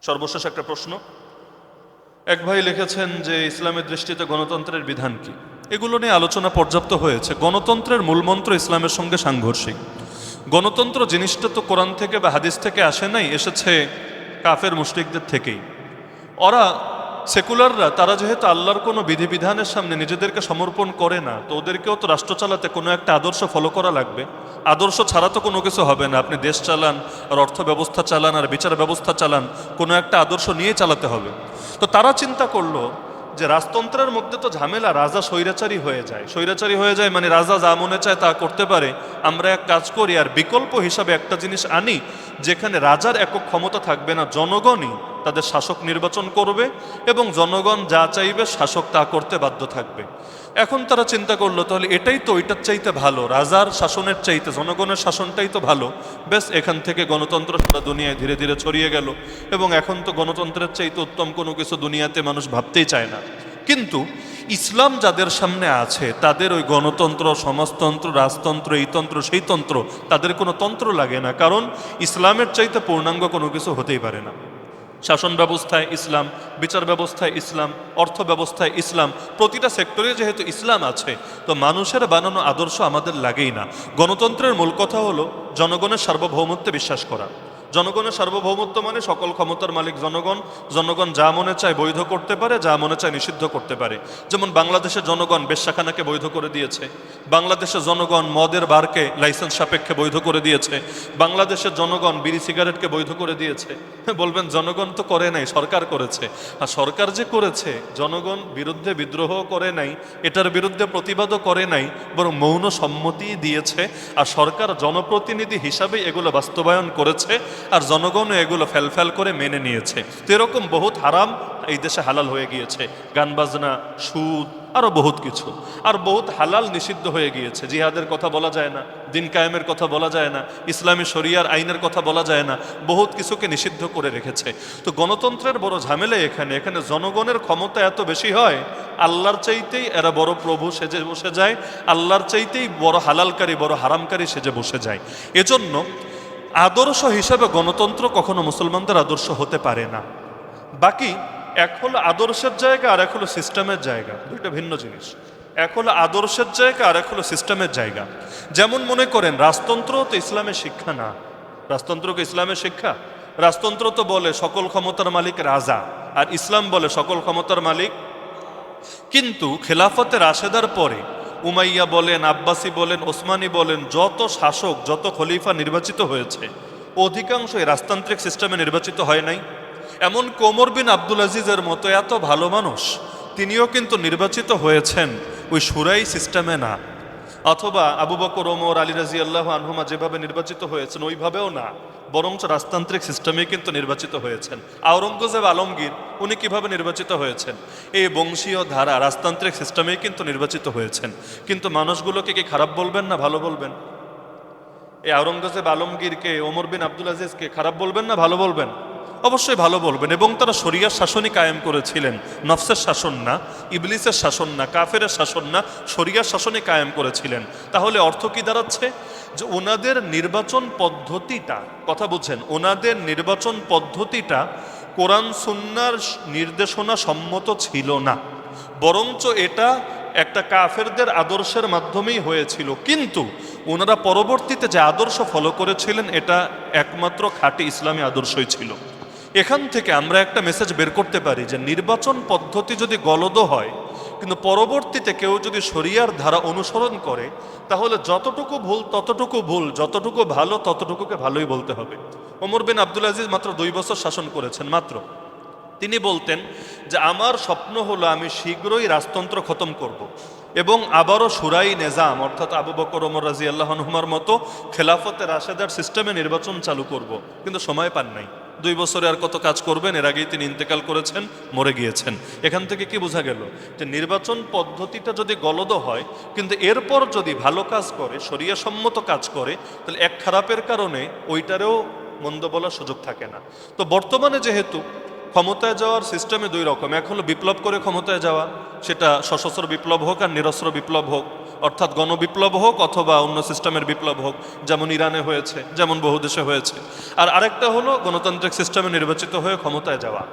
সর্বশেষ একটা প্রশ্ন। এক ভাই লিখেছেন যে ইসলামের দৃষ্টিতে গণতন্ত্রের বিধান কি। এগুলো নিয়ে আলোচনা পর্যাপ্ত হয়েছে। গণতন্ত্রের মূলমন্ত্র ইসলামের সঙ্গে সাংঘর্ষিক। গণতন্ত্র জিনিসটা তো কোরআন থেকে বা হাদিস থেকে আসে নাই, এসেছে কাফের মুশরিকদের থেকেই। ওরা সেকুলাররা, তারা যেহেতু আল্লাহর কোনো বিধিবিধানের সামনে নিজেদেরকে সমর্পণ করে না, তো ওদেরকেও তো রাষ্ট্র চালাতে কোনো একটা আদর্শ ফলো করা লাগবে। আদর্শ ছাড়া তো কোনো কিছু হবে না। আপনি দেশ চালান, আর অর্থ ব্যবস্থা চালান, আর বিচার ব্যবস্থা চালান, কোনো একটা আদর্শ নিয়ে চালাতে হবে। তো তারা চিন্তা করলো যে রাজতন্ত্রের মধ্যে তো ঝামেলা, রাজা স্বৈরাচারী হয়ে যায়। স্বৈরাচারী হয়ে যায় মানে রাজা যা মনে চায় তা করতে পারে। আমরা এক কাজ করি, আর বিকল্প হিসাবে একটা জিনিস আনি, যেখানে রাজার একক ক্ষমতা থাকবে না, জনগণই তাদের শাসক নির্বাচন করবে এবং জনগণ যা চাইবে শাসক তা করতে বাধ্য থাকবে। এখন তারা চিন্তা করলো তাহলে এটাই তো ওইটার চাইতে ভালো, রাজার শাসনের চাইতে জনগণের শাসনটাই তো ভালো। বেশ, এখান থেকে গণতন্ত্র সারা দুনিয়ায় ধীরে ধীরে ছড়িয়ে গেল এবং এখন তো গণতন্ত্রের চাইতে উত্তম কোনো কিছু দুনিয়াতে মানুষ ভাবতেই চায় না। কিন্তু ইসলাম যাদের সামনে আছে তাদের ওই গণতন্ত্র, সমাজতন্ত্র, রাজতন্ত্র, এই তন্ত্র সেই তন্ত্র, তাদের কোনো তন্ত্র লাগে না। কারণ ইসলামের চাইতে পূর্ণাঙ্গ কোনো কিছু হতেই পারে না। শাসন ব্যবস্থায় ইসলাম, বিচার ব্যবস্থায় ইসলাম, অর্থ ব্যবস্থায় ইসলাম, প্রতিটা সেক্টরে যেহেতু ইসলাম আছে, তো মানুষের বানানো আদর্শ আমাদের লাগেই না। গণতন্ত্রের মূল কথা হলো জনগণের সার্বভৌমত্বে বিশ্বাস করা। জনগণের সার্বভৌমত্ব মানে সকল ক্ষমতার মালিক জনগণ। জনগণ যা মনে চায় বৈধ করতে পারে, যা মনে চায় নিষিদ্ধ করতে পারে। যেমন বাংলাদেশের জনগণ বেশ্যাখানাকে বৈধ করে দিয়েছে, বাংলাদেশের জনগণ মদের বারকে লাইসেন্স সাপেক্ষে বৈধ করে দিয়েছে, বাংলাদেশের জনগণ বিড়ি সিগারেটকে বৈধ করে দিয়েছে। বলবেন জনগণ তো করে নাই, সরকার করেছে। আর সরকার যে করেছে, জনগণ বিরুদ্ধে বিদ্রোহ করে নাই, এটার বিরুদ্ধে প্রতিবাদও করে নাই, বরং মৌন সম্মতি দিয়েছে। আর সরকার জনপ্রতিনিধি হিসাবে এগুলো বাস্তবায়ন করেছে, আর জনগণও এগুলো ফেলফেল করে মেনে নিয়েছে। তো এরকম বহুত হারাম এই দেশে হালাল হয়ে গিয়েছে, গান বাজনা, সুদ, আরও বহুত কিছু। আর বহুত হালাল নিষিদ্ধ হয়ে গিয়েছে। জিহাদের কথা বলা যায় না, দিন কায়েমের কথা বলা যায় না, ইসলামী শরিয়ার আইনের কথা বলা যায় না, বহুত কিছুকে নিষিদ্ধ করে রেখেছে। তো গণতন্ত্রের বড় ঝামেলা এখানে। এখানে জনগণের ক্ষমতা এত বেশি হয়, আল্লাহর চাইতেই এরা বড় প্রভু সেজে বসে যায়, আল্লাহর চাইতেই বড় হালালকারী, বড় হারামকারী সেজে বসে যায়। এজন্য আদর্শ হিসাবে গণতন্ত্র কখনো মুসলমানদের আদর্শ হতে পারে না। বাকি এক হলো আদর্শের জায়গা, আর এক হলো সিস্টেমের জায়গা, দুইটা ভিন্ন জিনিস। এক হলো আদর্শের জায়গা, আর এক হলো সিস্টেমের জায়গা। যেমন মনে করেন রাজতন্ত্র তো ইসলামের শিক্ষা না। রাজতন্ত্র কি ইসলামের শিক্ষা? রাজতন্ত্র তো বলে সকল ক্ষমতার মালিক রাজা, আর ইসলাম বলে সকল ক্ষমতার মালিক। কিন্তু খেলাফতে রাশেদার পরে উমাইয়া বলেন, আব্বাসি বলেন, ওসমানী বলেন, যত শাসক, যত খলিফা নির্বাচিত হয়েছে, অধিকাংশই রাজতান্ত্রিক সিস্টেমে নির্বাচিত হয় নাই। এমন ওমর বিন আব্দুল আজিজের মতো এত ভালো মানুষ, তিনিও কিন্তু নির্বাচিত হয়েছেন ওই শুরাই সিস্টেমে না। অথবা আবু বকর, ওমর, আলী রাদিয়াল্লাহু আনহুমা যেভাবে নির্বাচিত হয়েছেন ওইভাবেও না, বরঞ্চ রাজতান্ত্রিক সিস্টেমে কিন্তু নির্বাচিত হয়েছেন। আওরঙ্গজেব আলমগীর, উনি কিভাবে নির্বাচিত হয়েছেন? এই বংশীয় ধারা রাজতান্ত্রিক সিস্টেমেই কিন্তু নির্বাচিত হয়েছেন। কিন্তু মানুষগুলোকে কি খারাপ বলবেন না ভালো বলবেন? এই আওরঙ্গজেব আলমগীরকে, ওমর বিন আব্দুল আজিজকে খারাপ বলবেন না ভালো বলবেন? অবশ্যই ভালো বলবেন। এবং তারা শরিয়ার শাসনই কায়েম করেছিলেন, নফসের শাসন না, ইবলিসের শাসন না, কাফের শাসন না, শরিয়ার শাসনই কায়েম করেছিলেন। তাহলে অর্থ কি দাঁড়াচ্ছে? যে ওনাদের নির্বাচন পদ্ধতিটা, কথা বুঝছেন, ওনাদের নির্বাচন পদ্ধতিটা কোরআন সুন্নাহর নির্দেশনা সম্মত ছিল না, বরঞ্চ এটা একটা কাফেরদের আদর্শের মাধ্যমেই হয়েছিল। কিন্তু ওনারা পরবর্তীতে যে আদর্শ ফলো করেছিলেন, এটা একমাত্র খাঁটি ইসলামী আদর্শই ছিল। এখান থেকে আমরা একটা মেসেজ বের করতে পারি যে নির্বাচন পদ্ধতি যদি গলদ হয়, কিন্তু পরবর্তীতে কেউ যদি শরিয়ার ধারা অনুসরণ করে, তাহলে যতটুকু ভুল ততটুকু ভুল, যতটুকু ভালো ততটুকুকে ভালোই বলতে হবে। ওমর বিন আব্দুল আজিজ মাত্র 2 বছর শাসন করেছেন মাত্র। তিনি বলতেন যে আমার স্বপ্ন হলো আমি শীঘ্রই রাজতন্ত্র খতম করব এবং আবারও শুরাই নেজাম, অর্থাৎ আবু বকর, ওমর রাদিয়াল্লাহু আনহুমার মতো খেলাফতে রাশেদার সিস্টেমে নির্বাচন চালু করব। কিন্তু সময় পান নাই। 2 বছরে আর কত কাজ করবেন? এর আগেই তিনি ইন্তেকাল করেছেন, মরে গিয়েছেন। এখান থেকে কি বোঝা গেল? যে নির্বাচন পদ্ধতিটা যদি গলদ হয়, কিন্তু এরপর যদি ভালো কাজ করে, শরিয়াসম্মত কাজ করে, তাহলে এক খারাপের কারণে ওইটারেও মন্দ বলার সুযোগ থাকে না। তো বর্তমানে যেহেতু ক্ষমতায় যাওয়ার সিস্টেমে 2 রকম, এক হলো বিপ্লব করে ক্ষমতায় যাওয়া, সেটা সশস্ত্র বিপ্লব হোক আর নিরস্ত্র বিপ্লব হোক। অর্থাৎ গণবিপ্লব হোক অথবা অন্য সিস্টেমের বিপ্লব হোক, যেমন ইরানে হয়েছে, যেমন বহু দেশে হয়েছে। আর আরেকটা হলো গণতান্ত্রিক সিস্টেমে নির্বাচিত হয়ে ক্ষমতায় যাওয়া।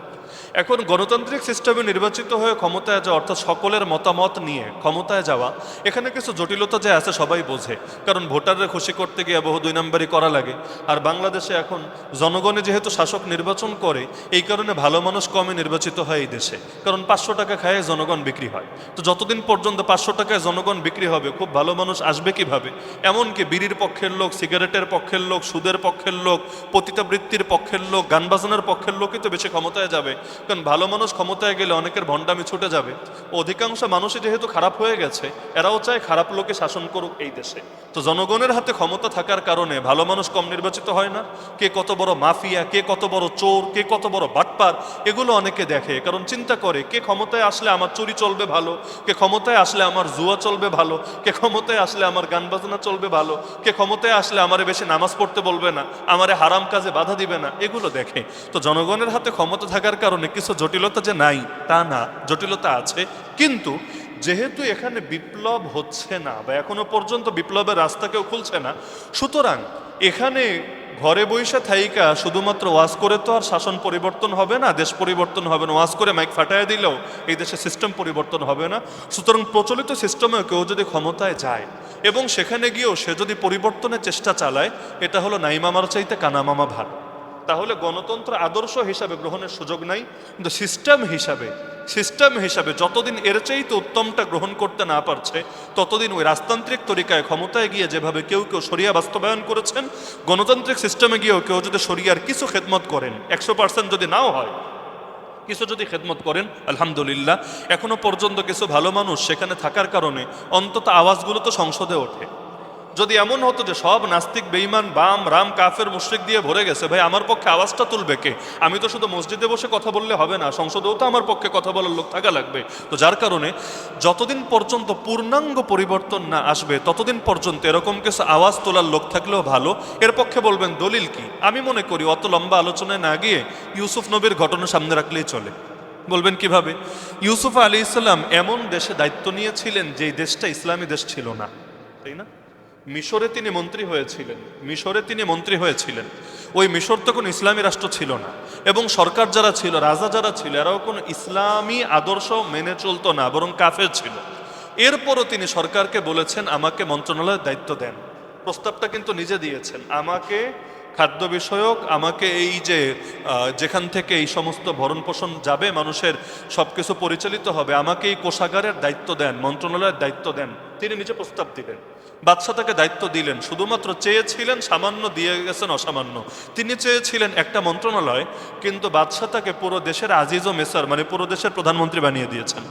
এখন গণতান্ত্রিক সিস্টেমে নির্বাচিত হয়ে ক্ষমতায় যাওয়া অর্থাৎ সকলের মতামত নিয়ে ক্ষমতায় যাওয়া, এখানে কিছু জটিলতা যে আছে সবাই বোঝে, কারণ ভোটাররা খুশি করতে গিয়ে বহু দুই নম্বরই করা লাগে। আর বাংলাদেশে এখন জনগণে যেহেতু শাসক নির্বাচন করে, এই কারণে ভালো মানুষ কমে নির্বাচিত হয় এই দেশে, কারণ 500 টাকা খায় জনগণ বিক্রি হয়। তো যতদিন পর্যন্ত 500 টাকায় জনগণ বিক্রি হবে, খুব ভালো মানুষ আসবে কিভাবে? এমনকি বিড়ির পক্ষের লোক, সিগারেটের পক্ষের লোক, সুদের পক্ষের লোক, পতিতাবৃত্তির পক্ষের লোক, গান বাজনার পক্ষের লোকই তো বেশি ক্ষমতায় যাবে, কারণ ভালো মানুষ ক্ষমতায় গেলে অনেকের ভণ্ডামি ছুটে যাবে। অধিকাংশ মানুষই যেহেতু খারাপ হয়ে গেছে, এরাও চায় খারাপ লোকে শাসন করুক এই দেশে। তো জনগণের হাতে ক্ষমতা থাকার কারণে ভালো মানুষ কম নির্বাচিত হয় না। কে কত বড় মাফিয়া, কে কত বড় চোর, কে কত বড় বাটপার, এগুলো অনেকে দেখে, কারণ চিন্তা করে কে ক্ষমতায় আসলে আমার চুরি চলবে ভালো, কে ক্ষমতায় আসলে আমার জুয়া চলবে ভালো, কে ক্ষমতায় আসলে আমার গান বাজনা চলবে ভালো, কে ক্ষমতায় আসলে আমারে বেশি নামাজ পড়তে বলবে না, আমারে হারাম কাজে বাধা দিবে না, এগুলো দেখে। তো জনগণের হাতে ক্ষমতা থাকার কারণে কিছু জটিলতা যে নাই তা না, জটিলতা আছে। কিন্তু যেহেতু এখানে বিপ্লব হচ্ছে না বা এখনো পর্যন্ত বিপ্লবের রাস্তা কেউ খুলছে না, সুতরাং এখানে ঘরে বৈশা থাইকা শুধুমাত্র ওয়াজ করে তো আর শাসন পরিবর্তন হবে না, দেশ পরিবর্তন হবে না। ওয়াজ করে মাইক ফাটায় দিলেও এই দেশে সিস্টেম পরিবর্তন হবে না। সুতরাং প্রচলিত সিস্টেমেও কেউ যদি ক্ষমতায় যায় এবং সেখানে গিয়েও সে যদি পরিবর্তনের চেষ্টা চালায়, এটা হলো নাইমামার চাইতে কানামামা ভালো। তাহলে গণতন্ত্র আদর্শ হিসাবে গ্রহণের সুযোগ নাই, কিন্তু সিস্টেম হিসাবে যতদিন এর চাইতে উত্তমটা গ্রহণ করতে না পারছে, ততদিন ওই রাজতান্ত্রিক তরিকায় ক্ষমতায় গিয়ে যেভাবে কেউ কেউ শরিয়া বাস্তবায়ন করেছেন, গণতান্ত্রিক সিস্টেমে গিয়েও কেউ যদি শরিয়ার কিছু খেদমত করেন, 100% যদি নাও হয়, কিছু যদি খেদমত করেন, আলহামদুলিল্লাহ, এখনো পর্যন্ত কিছু ভালো মানুষ সেখানে থাকার কারণে অন্তত আওয়াজগুলো তো সংসদে ওঠে। যদি এমন হতো যে সব নাস্তিক, বেঈমান, বাম, রাম, কাফের, মুশরিক দিয়ে ভরে গেছে, ভাই আমার পক্ষে আওয়াজটা তুলবে কে? আমি তো শুধু মসজিদে বসে কথা বললে হবে না, সংসদেও তো আমার পক্ষে কথা বলার লোক থাকা লাগবে। তো যার কারণে যতদিন পর্যন্ত পূর্ণাঙ্গ পরিবর্তন না আসবে, ততদিন পর্যন্ত এরকম কিছু আওয়াজ তোলার লোক থাকলেও ভালো। এর পক্ষে বলবেন দলিল কি? আমি মনে করি অত লম্বা আলোচনায় না গিয়ে ইউসুফ নবীর ঘটনা সামনে রাখলেই চলে। বলবেন কিভাবে? ইউসুফ আলী ইসলাম এমন দেশে দায়িত্ব নিয়েছিলেন যেই দেশটা ইসলামী দেশ ছিল না, তাই না? মিশরে তিনি মন্ত্রী হয়েছিলেন। ওই মিশর তো কোনো ইসলামী রাষ্ট্র ছিল না, এবং সরকার যারা ছিল, রাজা যারা ছিল, এরাও কোনো ইসলামী আদর্শ মেনে চলতো না, বরং কাফের ছিল। এরপরও তিনি সরকারকে বলেছেন আমাকে মন্ত্রণালয়ের দায়িত্ব দেন। প্রস্তাবটা কিন্তু নিজে দিয়েছেন, আমাকে খাদ্য বিষয়ক, আমাকে এই যে যেখান থেকে এই সমস্ত ভরণ পোষণ যাবে, মানুষের সব কিছু পরিচালিত হবে, আমাকে এই কোষাগারের দায়িত্ব দেন, মন্ত্রণালয়ের দায়িত্ব দেন। তিনি নিজে প্রস্তাব দিলেন, বাদশাহ তাকে দায়িত্ব দিলেন। শুধুমাত্র চেয়েছিলেন, সামান্য দিয়ে গেছেন অসামান্য। তিনি চেয়েছিলেন একটা মন্ত্রণালয়, কিন্তু বাদশাহ তাকে পুরো দেশের আজিজ ও মেসার, মানে পুরো দেশের প্রধানমন্ত্রী বানিয়ে দিয়েছেন।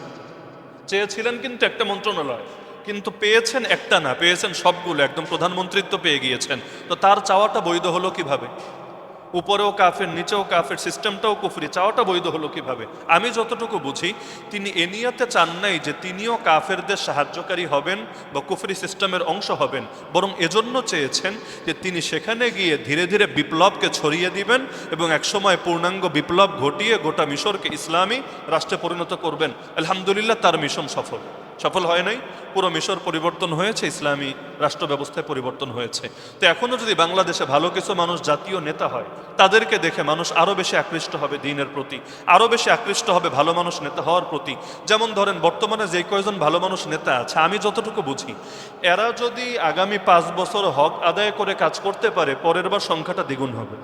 চেয়েছিলেন কিন্তু একটা মন্ত্রণালয়, কিন্তু পেয়েছেন একটা না, পেয়েছেন সবগুলো, একদম প্রধানমন্ত্রিত্ব পেয়ে গিয়েছেন। তো তার চাওয়াটা বৈধ হলো কিভাবে? উপরেও কাফের, নিচেও কাফের, সিস্টেমটাও কুফরি, চাওয়াটা বৈধ হলো কিভাবে? আমি যতটুকু বুঝি, তিনি এ নিয়াতে চান নাই যে তিনিও কাফেরদের সাহায্যকারী হবেন বা কুফরি সিস্টেমের অংশ হবেন, বরং এজন্য চেয়েছেন যে তিনি সেখানে গিয়ে ধীরে ধীরে বিপ্লবকে ছড়িয়ে দিবেন এবং একসময় পূর্ণাঙ্গ বিপ্লব ঘটিয়ে গোটা মিশরকে ইসলামী রাষ্ট্রে পরিণত করবেন। আলহামদুলিল্লাহ, তার মিশন সফল হয় নাই। পুরো মিশর পরিবর্তন হয়েছে, ইসলামী রাষ্ট্র ব্যবস্থায় পরিবর্তন হয়েছে। তো এখনও যদি বাংলাদেশে ভালো কিছু মানুষ জাতীয় নেতা হয়, তাদেরকে দেখে মানুষ আরও বেশি আকৃষ্ট হবে দ্বীনের প্রতি, আরও বেশি আকৃষ্ট হবে ভালো মানুষ নেতা হওয়ার প্রতি। যেমন ধরেন বর্তমানে যে কয়জন ভালো মানুষ নেতা আছে, আমি যতটুকু বুঝি, এরা যদি আগামী 5 বছর হক আদায় করে কাজ করতে পারে, পরের বার সংখ্যাটা দ্বিগুণ হবে।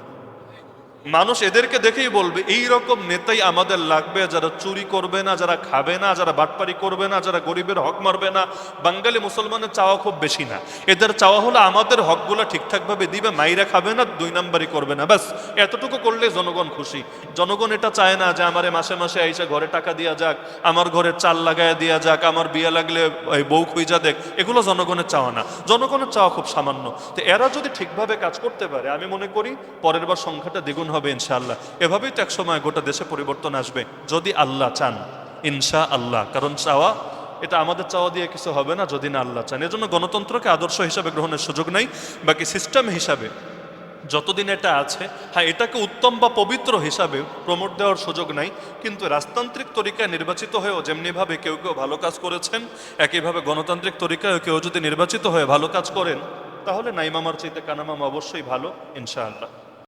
মানুষ এদেরকে দেখেই বলবে এই রকম নেতাই আমাদের লাগবে, যারা চুরি করবে না, যারা খাবে না, যারা বাটপারি করবে না, যারা গরিবের হক মারবে না। বাঙালি মুসলমানের চাওয়া খুব বেশি না, এদের চাওয়া হলো আমাদের হকগুলো ঠিকঠাকভাবে দিবে, মাইরা খাবে না, 2 নাম্বারই করবে না, ব্যাস এতটুকু করলে জনগণ খুশি। জনগণ এটা চায় না যে আমারে মাসে মাসে আইসা ঘরে টাকা দিয়া যাক, আমার ঘরে চাল লাগাইয়া দিয়া যাক, আমার বিয়া লাগলে বউ খুঁজা দেখ, এগুলো জনগণের চাওয়া না। জনগণের চাওয়া খুব সামান্য। তো এরা যদি ঠিকভাবে কাজ করতে পারে, আমি মনে করি পরের বার সংখ্যাটা দ্বিগুণ হবে ইনশাআল্লাহ। এভাবেই তো একসময় গোটা দেশে পরিবর্তন আসবে, যদি আল্লাহ চান, ইনশাআল্লাহ। কারণ চাওয়া, এটা আমাদের চাওয়া দিয়ে কিছু হবে না যদি না আল্লাহ চান। এজন্য গণতন্ত্রকে আদর্শ হিসাবে গ্রহণের সুযোগ নাই, বাকি সিস্টেম হিসাবে যতদিন এটা আছে, হ্যাঁ এটাকে উত্তম বা পবিত্র হিসাবে প্রমোট দেওয়ার সুযোগ নাই, কিন্তু রাজতান্ত্রিক তরিকায় নির্বাচিত হয়েও যেমনিভাবে কেউ কেউ ভালো কাজ করেছেন, একইভাবে গণতান্ত্রিক তরিকায় কেউ যদি নির্বাচিত হয়ে ভালো কাজ করেন, তাহলে নাইমামার চাইতে কানামামা অবশ্যই ভালো ইনশাআল্লাহ।